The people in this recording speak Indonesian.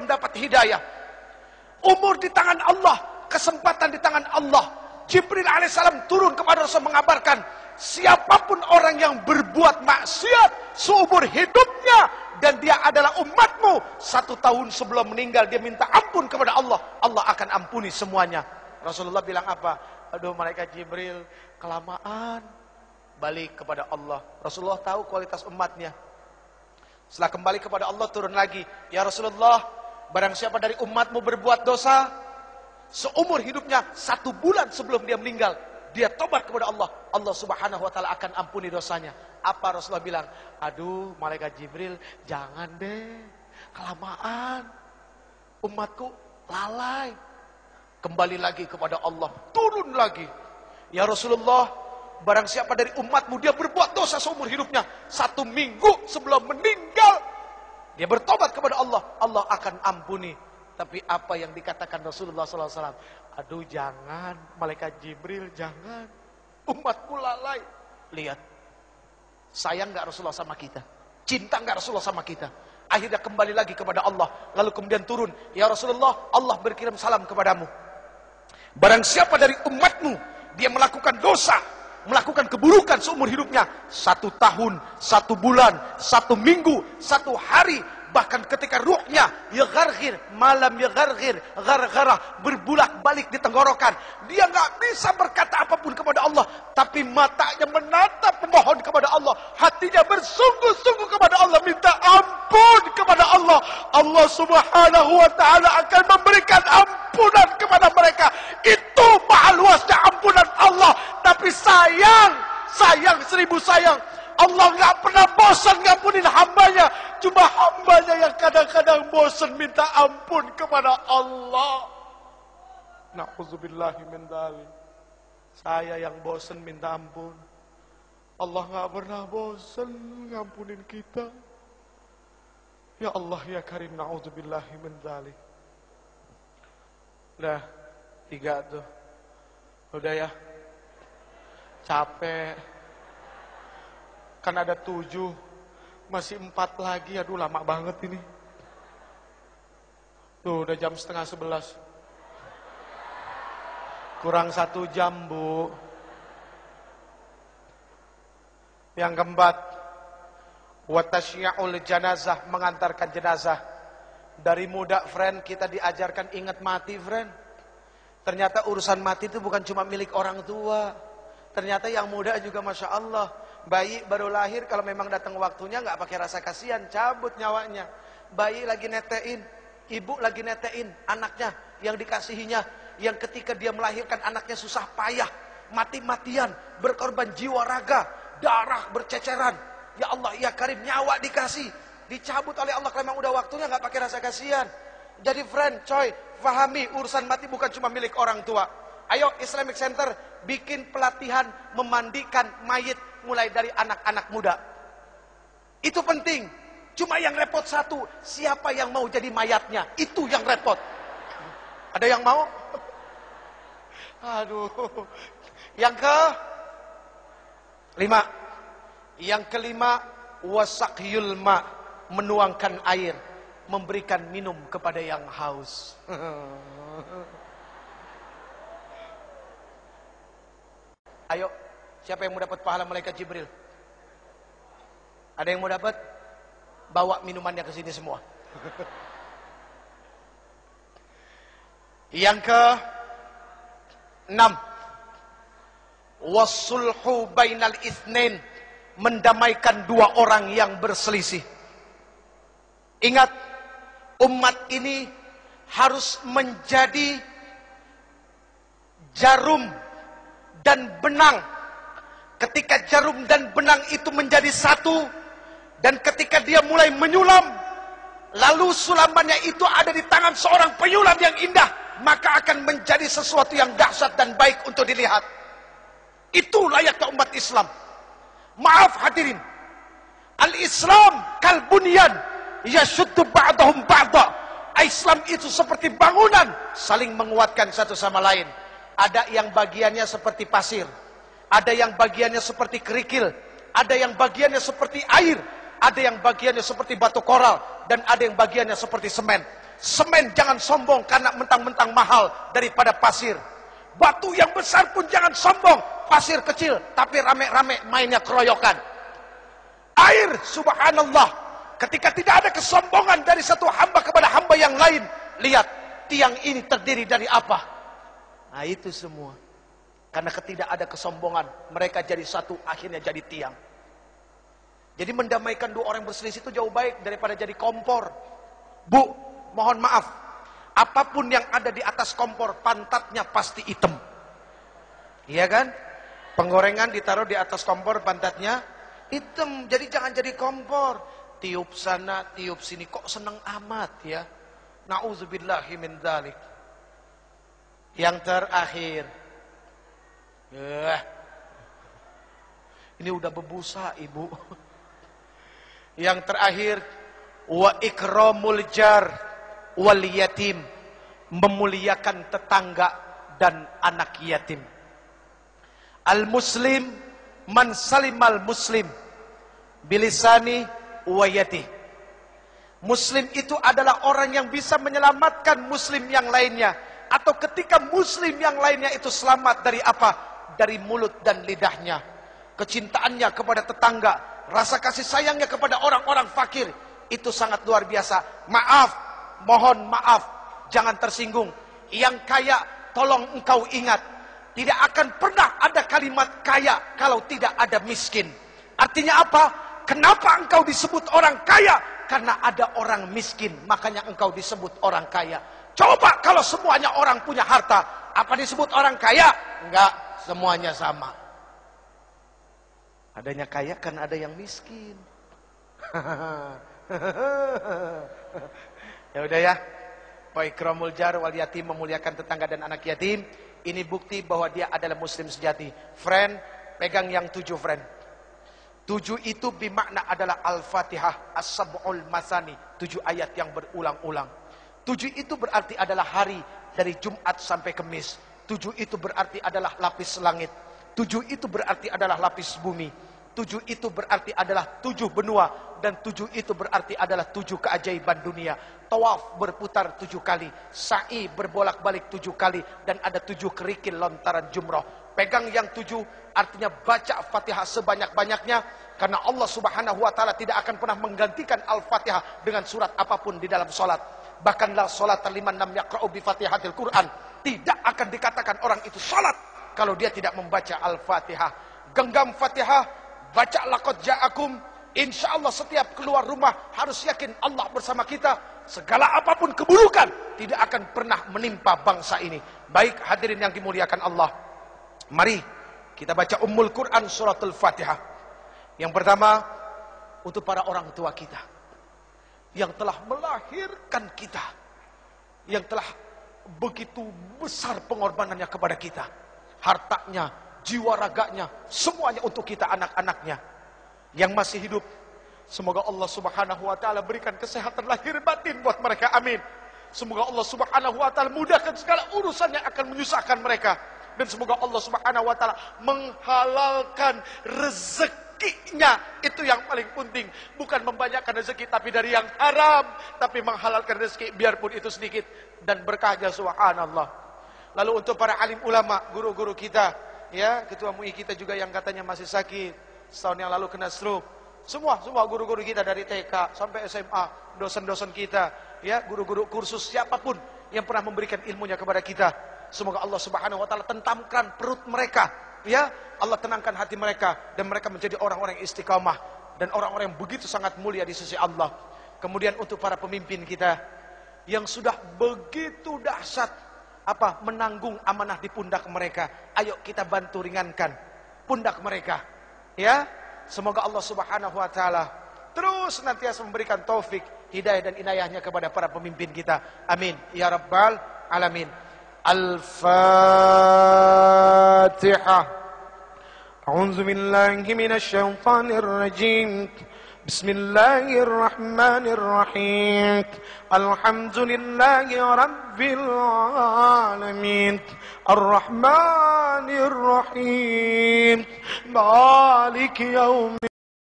belum dapat hidayah. Umur di tangan Allah, kesempatan di tangan Allah. Jibril alaihissalam turun kepada Rasul mengabarkan, siapapun orang yang berbuat maksiat seumur hidupnya dan dia adalah umatmu, 1 tahun sebelum meninggal dia minta ampun kepada Allah, Allah akan ampuni semuanya. Rasulullah bilang apa? Aduh malaikat Jibril, kelamaan. Balik kepada Allah. Rasulullah tahu kualitas umatnya. Setelah kembali kepada Allah turun lagi, ya Rasulullah, barang siapa dari umatmu berbuat dosa seumur hidupnya 1 bulan sebelum dia meninggal, dia tobat kepada Allah, Allah subhanahu wa ta'ala akan ampuni dosanya. Apa Rasulullah bilang? Aduh malaikat Jibril, jangan deh, kelamaan, umatku lalai. Kembali lagi kepada Allah, turun lagi, ya Rasulullah, barang siapa dari umatmu dia berbuat dosa seumur hidupnya 1 minggu sebelum meninggal, dia bertobat kepada Allah, Allah akan ampuni. Tapi apa yang dikatakan Rasulullah SAW? Aduh jangan, malaikat Jibril jangan, umatku lalai. Lihat, sayang gak Rasulullah sama kita? Cinta gak Rasulullah sama kita? Akhirnya kembali lagi kepada Allah. Lalu kemudian turun, ya Rasulullah, Allah berkirim salam kepadamu. Barang siapa dari umatmu dia melakukan dosa, melakukan keburukan seumur hidupnya 1 tahun, 1 bulan, 1 minggu, 1 hari, bahkan ketika ruhnya yagharghir, malam yagharghir, gargarah, berbulak-balik di tenggorokan, dia nggak bisa berkata apapun kepada Allah, tapi matanya menatap memohon kepada Allah, hatinya bersungguh-sungguh kepada Allah, minta ampun kepada Allah, Allah subhanahu wa ta'ala akan memberikan ampunan kepada mereka. Itu mahal luasnya ampunan Allah. Tapi sayang 1000 sayang, Allah nggak pernah bosan ngampunin hambanya. Cuma hambanya yang kadang-kadang bosan minta ampun kepada Allah. Na'udzubillahi min dzalik. Saya yang bosan minta ampun, Allah nggak pernah bosan ngampunin kita. Ya Allah ya Karim, na'udzubillahi min dzalik. Udah 3 tuh. Udah ya. Capek. Kan ada 7, masih 4 lagi. Aduh lama banget ini. Tuh udah jam setengah 11. Kurang 1 jam Bu. Yang keempat, watasyi'ul janazah, mengantarkan jenazah. Dari muda friend kita diajarkan ingat mati friend. Ternyata urusan mati itu bukan cuma milik orang tua. Ternyata yang muda juga Masya Allah. Bayi baru lahir kalau memang datang waktunya nggak pakai rasa kasihan, cabut nyawanya. Bayi lagi netein, ibu lagi netein anaknya yang dikasihinya, yang ketika dia melahirkan anaknya susah payah, mati-matian, berkorban jiwa raga, darah berceceran. Ya Allah ya Karim, nyawa dikasih, dicabut oleh Allah kalau memang udah waktunya nggak pakai rasa kasihan. Jadi friend, coy, fahami urusan mati bukan cuma milik orang tua. Ayo Islamic Center bikin pelatihan memandikan mayit mulai dari anak-anak muda. Itu penting. Cuma yang repot satu, siapa yang mau jadi mayatnya? Itu yang repot. Ada yang mau? Aduh. Yang ke-5. Yang ke-5, wasakyul ma, menuangkan air, memberikan minum kepada yang haus. Ayo, siapa yang mau dapat pahala malaikat Jibril? Ada yang mau dapat? Bawa minumannya ke sini semua. Yang ke-6, wasulhu bainal itsnain, mendamaikan 2 orang yang berselisih. Ingat, umat ini harus menjadi jarum dan benang. Ketika jarum dan benang itu menjadi satu, dan ketika dia mulai menyulam, lalu sulamannya itu ada di tangan seorang penyulam yang indah, maka akan menjadi sesuatu yang dahsyat dan baik untuk dilihat. Itu layaknya umat Islam. Maaf hadirin, al-Islam kalbunyan yashuddu ba'dahum ba'da. Islam itu seperti bangunan, saling menguatkan satu sama lain. Ada yang bagiannya seperti pasir, ada yang bagiannya seperti kerikil, ada yang bagiannya seperti air, Ada yang bagiannya seperti batu koral dan ada yang bagiannya seperti semen. Semen jangan sombong karena mentang-mentang mahal daripada pasir. Batu yang besar pun jangan sombong, pasir kecil tapi rame-rame mainnya keroyokan. Air, subhanallah, ketika tidak ada kesombongan dari satu hamba kepada hamba yang lain. Lihat, tiang ini terdiri dari apa? Nah itu semua. Karena ketidak ada kesombongan, mereka jadi satu, akhirnya jadi tiang. Jadi mendamaikan dua orang berselisih itu jauh baik daripada jadi kompor. Bu, mohon maaf, apapun yang ada di atas kompor, pantatnya pasti hitam. Iya kan? Penggorengan ditaruh di atas kompor, pantatnya hitam. Jadi jangan jadi kompor. Tiup sana, tiup sini, kok seneng amat ya. Na'udzubillahi min dzalik. Yang terakhir. Ini udah berbusa, Ibu. Yang terakhir, wa ikramul jar wal yatim, memuliakan tetangga dan anak yatim. Al muslim man salimal muslim bilisani wa yati. Muslim itu adalah orang yang bisa menyelamatkan muslim yang lainnya, atau ketika muslim yang lainnya itu selamat dari apa? Dari mulut dan lidahnya. Kecintaannya kepada tetangga, rasa kasih sayangnya kepada orang-orang fakir, itu sangat luar biasa. Maaf, mohon maaf, jangan tersinggung. Yang kaya, tolong engkau ingat, tidak akan pernah ada kalimat kaya kalau tidak ada miskin. Artinya apa? Kenapa engkau disebut orang kaya? Karena ada orang miskin, makanya engkau disebut orang kaya. Coba kalau semuanya orang punya harta, apa disebut orang kaya? Enggak, semuanya sama. Adanya kaya kan ada yang miskin. Ya udah ya. Wa ikramul jar wal yatim, memuliakan tetangga dan anak yatim. Ini bukti bahwa dia adalah muslim sejati. Friend, pegang yang 7 friend. 7 itu bermakna adalah Al-Fatihah, As-Sab'ul Masani, 7 ayat yang berulang-ulang. 7 itu berarti adalah hari dari Jumat sampai Kamis. 7 itu berarti adalah lapis langit. 7 itu berarti adalah lapis bumi. 7 itu berarti adalah 7 benua. Dan 7 itu berarti adalah 7 keajaiban dunia. Tawaf berputar 7 kali. Sa'i berbolak-balik 7 kali. Dan ada 7 kerikil lontaran jumrah. Pegang yang 7, artinya baca Fatihah sebanyak-banyaknya. Karena Allah subhanahu wa ta'ala tidak akan pernah menggantikan Al-Fatihah dengan surat apapun di dalam solat. Bahkan la solat liman lam yaqra'u bi Fatihatil Quran. Tidak akan dikatakan orang itu salat kalau dia tidak membaca Al-Fatihah. Genggam Fatihah, baca laqad ja'akum. Insyaallah setiap keluar rumah harus yakin Allah bersama kita. Segala apapun keburukan tidak akan pernah menimpa bangsa ini. Baik hadirin yang dimuliakan Allah, mari kita baca Ummul Quran suratul Fatihah. Yang pertama untuk para orang tua kita yang telah melahirkan kita, yang telah begitu besar pengorbanannya kepada kita, hartanya, jiwa raganya, semuanya untuk kita anak-anaknya yang masih hidup. Semoga Allah subhanahu wa ta'ala berikan kesehatan lahir batin buat mereka, amin. Semoga Allah subhanahu wa ta'ala mudahkan segala urusan yang akan menyusahkan mereka. Dan semoga Allah subhanahu wa ta'ala menghalalkan rezekinya. Itu yang paling penting. Bukan membanyakkan rezeki tapi dari yang haram, tapi menghalalkan rezeki biarpun itu sedikit dan berkahnya, subhanallah. Lalu untuk para alim ulama, guru-guru kita, ya, ketua MUI kita juga yang katanya masih sakit, setahun yang lalu kena stroke. Semua guru-guru kita dari TK sampai SMA, dosen-dosen kita, ya, guru-guru kursus, siapapun yang pernah memberikan ilmunya kepada kita, semoga Allah subhanahu wa ta'ala tentamkan perut mereka, ya, Allah tenangkan hati mereka, dan mereka menjadi orang-orang yang istiqamah dan orang-orang yang begitu sangat mulia di sisi Allah. Kemudian untuk para pemimpin kita yang sudah begitu dahsyat menanggung amanah di pundak mereka, ayo kita bantu ringankan pundak mereka, ya. Semoga Allah subhanahu wa ta'ala terus nantiasa memberikan taufik, hidayah dan inayahnya kepada para pemimpin kita, amin ya rabbal alamin. Al-Fatihah. A'udzu billahi minasy syaithanir rajim. Bismillahirrahmanirrahim. Alhamdulillahi rabbil alamin. Ar-Rahmanir Rahim. Maliki yaumid